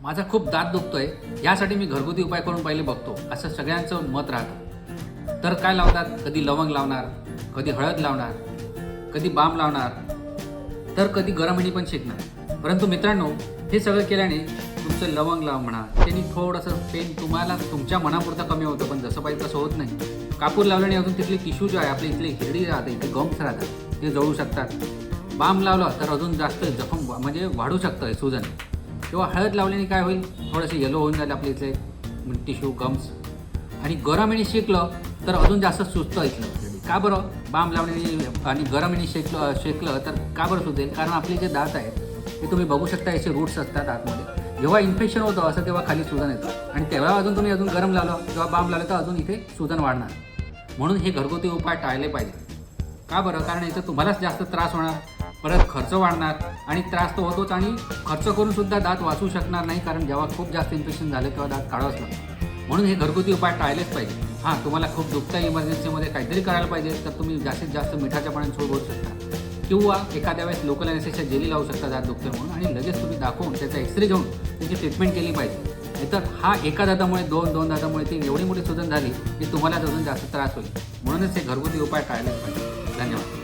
माझा खूप दात दुखतोय, यासाठी मी घरगुती उपाय करून पहिले बघतो, असं सगळ्यांचं मत राहतं. तर काय लावतात? कधी लवंग लावणार, कधी हळद लावणार, कधी बाम लावणार, तर कधी गरमणी पण शेकणार. परंतु मित्रांनो, हे सगळं केल्याने तुमचं लवंग लाव म्हणा, त्यांनी थोडंसं पेन तुम्हाला तुमच्या मनापुरता कमी होतं, पण जसं पाहिजे तसं होत नाही. कापूर लावल्याने अजून तिथले टिश्यू जे आहे, आपले इथले हिरडी राहते, इथे गम्स राहतात, ते जळू शकतात. बाम लावलं तर अजून जास्त जखम म्हणजे वाढू शकतं सुजन. किंवा हळद लावल्याने काय होईल, थोडेसे येलो होऊन जाईल आपले इथले टिश्यू गम्स. आणि गरमणी शेकलं तर अजून जास्त सुजतं इथलं. का बरं? बाम लावण्याने आणि गरमणी शेकलं तर का बरं सुजेल? कारण आपले जे दात आहेत ते तुम्ही बघू शकता, याचे रूट्स असतात आतमध्ये. जेव्हा इन्फेक्शन होतं असं तेव्हा खाली सुजन येतं, आणि तेव्हा अजून तुम्ही गरम लावलं किंवा बाम लावलं तर अजून इथे सुजन वाढणार. म्हणून हे घरगुती उपाय टाळले पाहिजे. का बरं? कारण याचा तुम्हालाच जास्त त्रास होणार, परत खर्च वाढणार, आणि त्रास तर होतोच, आणि खर्च करून सुद्धा दात वाचू शकणार नाही, कारण जेव्हा खूप जास्त इन्फेक्शन झालं तेव्हा दात काढावंच लागतं. म्हणून हे घरगुती उपाय टाळलेच पाहिजे. हां, तुम्हाला खूप दुखतं, इमर्जन्सीमध्ये काहीतरी करायला पाहिजे, तर तुम्ही जास्तीत जास्त मिठाच्या पाण्यात सूड भरू शकता, किंवा एखाद्या वेळेस लोकल ॲनेस्थेशिया जेली लावू शकता दात दुखते म्हणून, आणि लगेच तुम्ही दाखवून त्याचा एक्सरे घेऊन त्याची ट्रीटमेंट केली पाहिजे. नाहीतर हा एका दातामुळे दोन दातामुळे ती एवढी मोठी सुजन झाली की तुम्हाला अजून जास्त त्रास होईल. म्हणूनच हे घरगुती उपाय टाळलेच पाहिजे. धन्यवाद.